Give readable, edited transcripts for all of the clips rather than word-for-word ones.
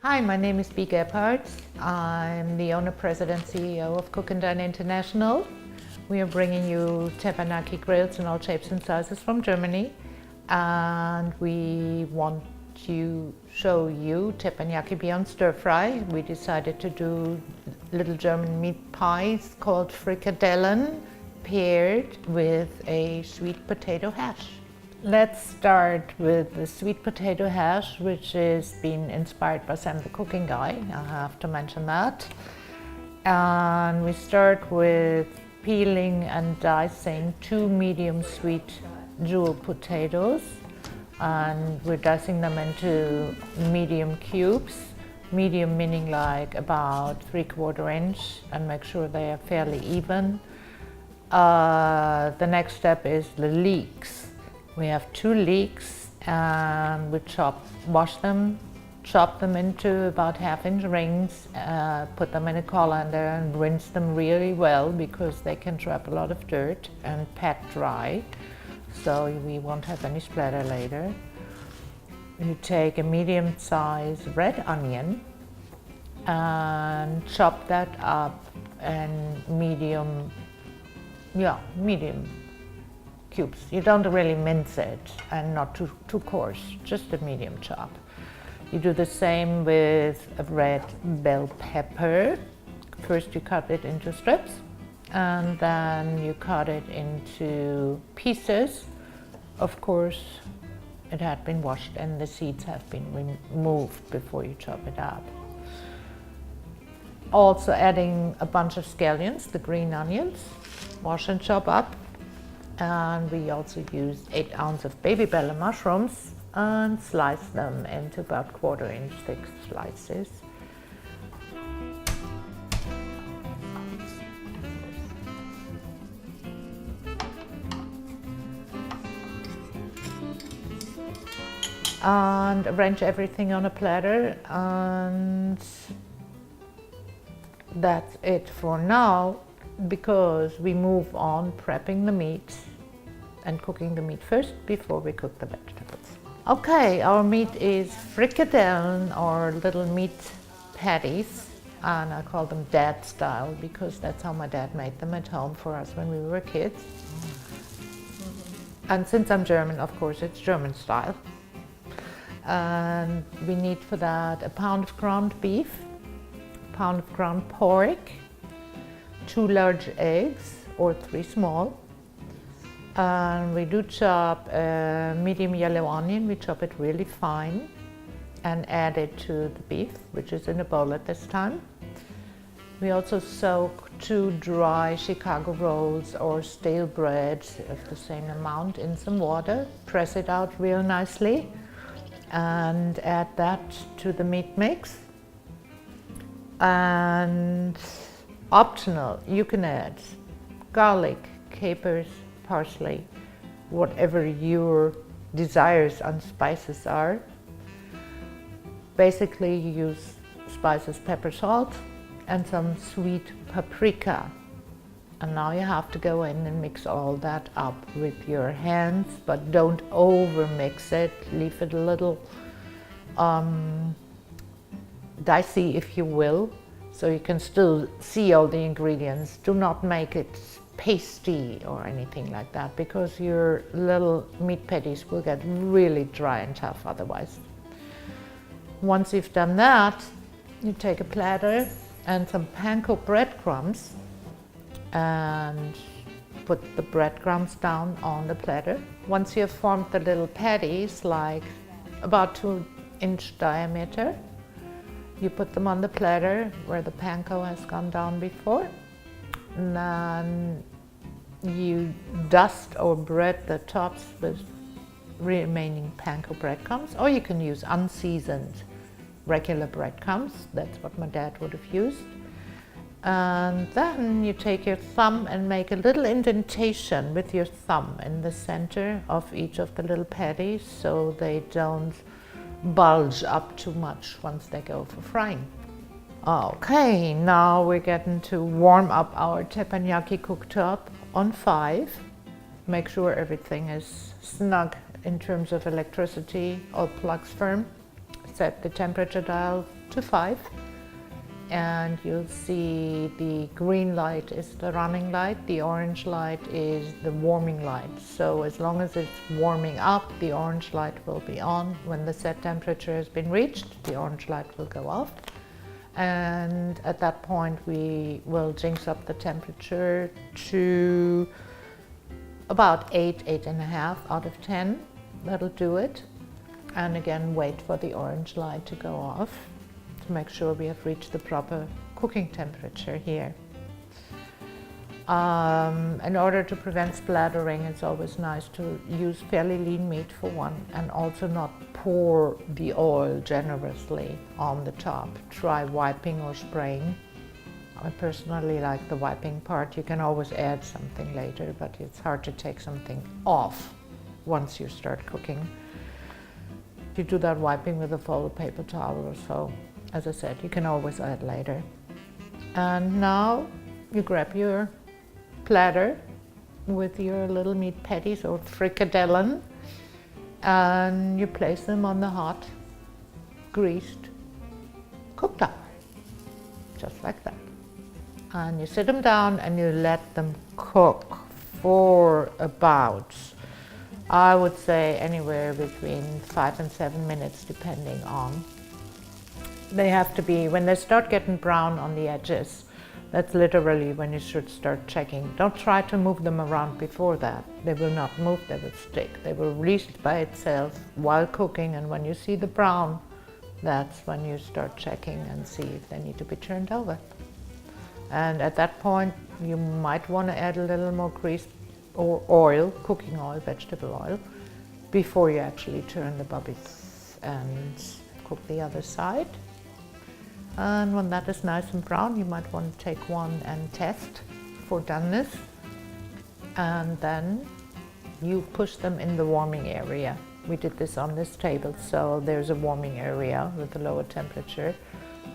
Hi, my name is Bea Gebhardt. I'm the owner, president, CEO of Cook-N-Dine International. We are bringing you Teppanyaki grills in all shapes and sizes from Germany. And we want to show you Teppanyaki beyond stir fry. We decided to do little German meat pies called Frikadellen, paired with a sweet potato hash. Let's start with the sweet potato hash, which is been inspired by Sam the cooking guy. I have to mention that. And we start with peeling and dicing 2 medium sweet jewel potatoes. And we're dicing them into medium cubes. Medium meaning like about 3/4 inch, and make sure they are fairly even. The next step is the leeks. We have 2 leeks, and we wash them, chop them into about 1/2 inch rings, put them in a colander and rinse them really well because they can trap a lot of dirt, and pat dry so we won't have any splatter later. You take a medium-sized red onion and chop that up in medium cubes. You don't really mince it, and not too coarse, just a medium chop. You do the same with a red bell pepper. First you cut it into strips, and then you cut it into pieces. Of course, it had been washed and the seeds have been removed before you chop it up. Also adding a bunch of scallions, the green onions, wash and chop up. And we also use 8 ounces of baby bella mushrooms and slice them into about 1/4 inch thick slices. And arrange everything on a platter, and that's it for now, because we move on prepping the meat and cooking the meat first before we cook the vegetables. Okay, our meat is frikadellen, or little meat patties, and I call them dad style because that's how my dad made them at home for us when we were kids. And since I'm German, of course, it's German style. And we need for that 1 pound of ground beef, 1 pound of ground pork, 2 large eggs or 3 small. And we do chop a medium yellow onion. We chop it really fine and add it to the beef, which is in a bowl at this time. We also soak 2 dry Chicago rolls or stale bread of the same amount in some water, press it out real nicely, and add that to the meat mix. And optional, you can add garlic, capers, parsley, whatever your desires on spices are. Basically, you use spices, pepper, salt, and some sweet paprika. And now you have to go in and mix all that up with your hands, but don't over mix it. Leave it a little dicey, if you will, so you can still see all the ingredients. Do not make it pasty or anything like that, because your little meat patties will get really dry and tough otherwise. Once you've done that, you take a platter and some panko breadcrumbs and put the breadcrumbs down on the platter. Once you've formed the little patties, like about 2-inch diameter, you put them on the platter where the panko has gone down before. And then you dust or bread the tops with remaining panko breadcrumbs, or you can use unseasoned regular breadcrumbs. That's what my dad would have used. And then you take your thumb and make a little indentation with your thumb in the center of each of the little patties so they don't bulge up too much once they go for frying. Okay, now we're getting to warm up our teppanyaki cooktop on 5. Make sure everything is snug in terms of electricity, all plugs firm. Set the temperature dial to 5. And you'll see the green light is the running light, the orange light is the warming light. So as long as it's warming up, the orange light will be on. When the set temperature has been reached, the orange light will go off. And at that point, we will jinx up the temperature to about 8, 8.5 out of 10. That'll do it. And again, wait for the orange light to go off to make sure we have reached the proper cooking temperature here. In order to prevent splattering, it's always nice to use fairly lean meat for one, and also not pour the oil generously on the top. Try wiping or spraying. I personally like the wiping part. You can always add something later, but it's hard to take something off once you start cooking. You do that wiping with a folded paper towel or so. As I said, you can always add later. And now you grab your platter with your little meat patties or frikadellen, and you place them on the hot, greased cooktop, just like that. And you sit them down and you let them cook for about, I would say, anywhere between 5 and 7 minutes, depending on. They have to be, when they start getting brown on the edges, that's literally when you should start checking. Don't try to move them around before that. They will not move, they will stick. They will release by itself while cooking, and when you see the brown, that's when you start checking and see if they need to be turned over. And at that point, you might want to add a little more grease or oil, cooking oil, vegetable oil, before you actually turn the bobbies and cook the other side. And when that is nice and brown, you might want to take one and test for doneness. And then you push them in the warming area. We did this on this table, so there's a warming area with a lower temperature.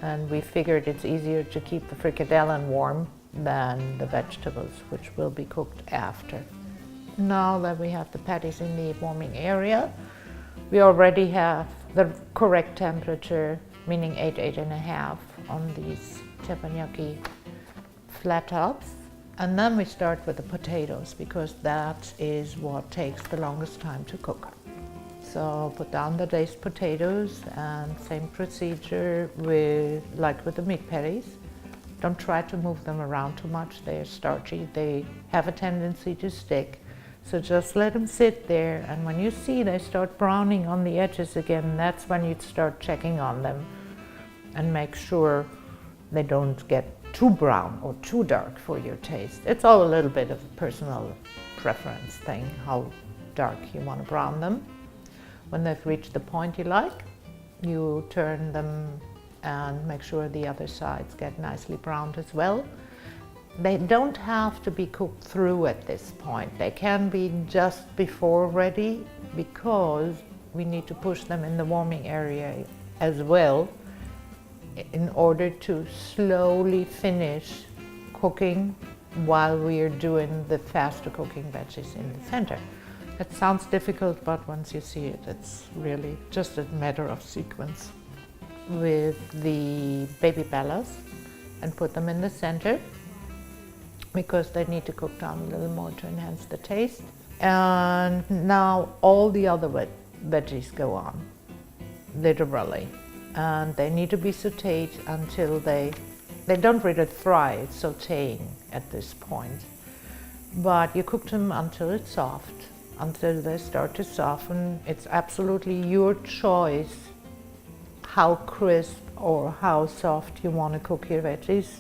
And we figured it's easier to keep the frikadellen warm than the vegetables, which will be cooked after. Now that we have the patties in the warming area, we already have the correct temperature, meaning 8, 8.5 on these teppanyaki flat tops. And then we start with the potatoes, because that is what takes the longest time to cook. So put down the diced potatoes, and same procedure like with the meat patties. Don't try to move them around too much. They are starchy. They have a tendency to stick. So just let them sit there, and when you see they start browning on the edges again, that's when you start checking on them and make sure they don't get too brown or too dark for your taste. It's all a little bit of a personal preference thing, how dark you want to brown them. When they've reached the point you like, you turn them and make sure the other sides get nicely browned as well. They don't have to be cooked through at this point. They can be just before ready, because we need to push them in the warming area as well in order to slowly finish cooking while we are doing the faster cooking veggies in the center. It sounds difficult, but once you see it, it's really just a matter of sequence. With the baby bellas, and put them in the center, because they need to cook down a little more to enhance the taste. And now all the other veggies go on, literally. And they need to be sauteed until they don't really fry, it's sauteing at this point. But you cook them until it's soft, until they start to soften. It's absolutely your choice how crisp or how soft you want to cook your veggies.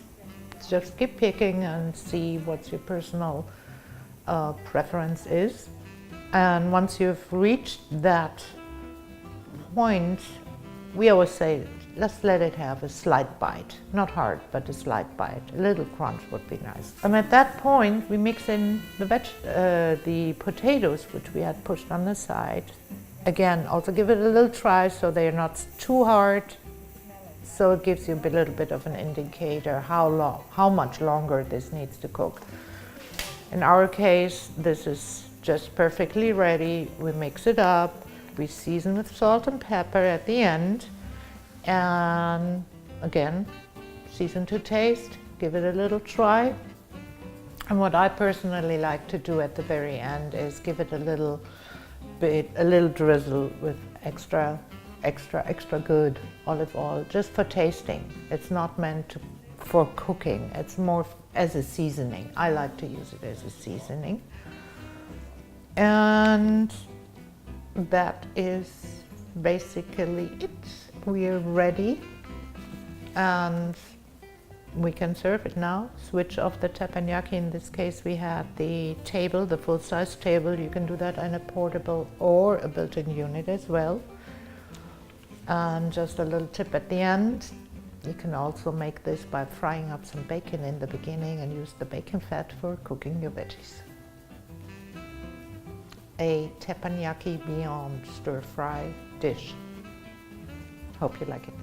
Just keep picking and see what your personal preference is. And once you've reached that point, we always say, let's let it have a slight bite. Not hard, but a slight bite. A little crunch would be nice. And at that point, we mix in the potatoes, which we had pushed on the side. Again, also give it a little try so they're not too hard. So it gives you a little bit of an indicator how much longer this needs to cook. In our case, this is just perfectly ready. We mix it up, we season with salt and pepper at the end, and again, season to taste, give it a little try. And what I personally like to do at the very end is give it a little drizzle with extra good olive oil, just for tasting. It's not meant for cooking, it's more as a seasoning. I like to use it as a seasoning. And that is basically it. We are ready, and we can serve it now. Switch off the teppanyaki. In this case, we had the table, the full-size table. You can do that in a portable or a built-in unit as well. And just a little tip at the end, you can also make this by frying up some bacon in the beginning and use the bacon fat for cooking your veggies. A teppanyaki beyond stir-fry dish. Hope you like it.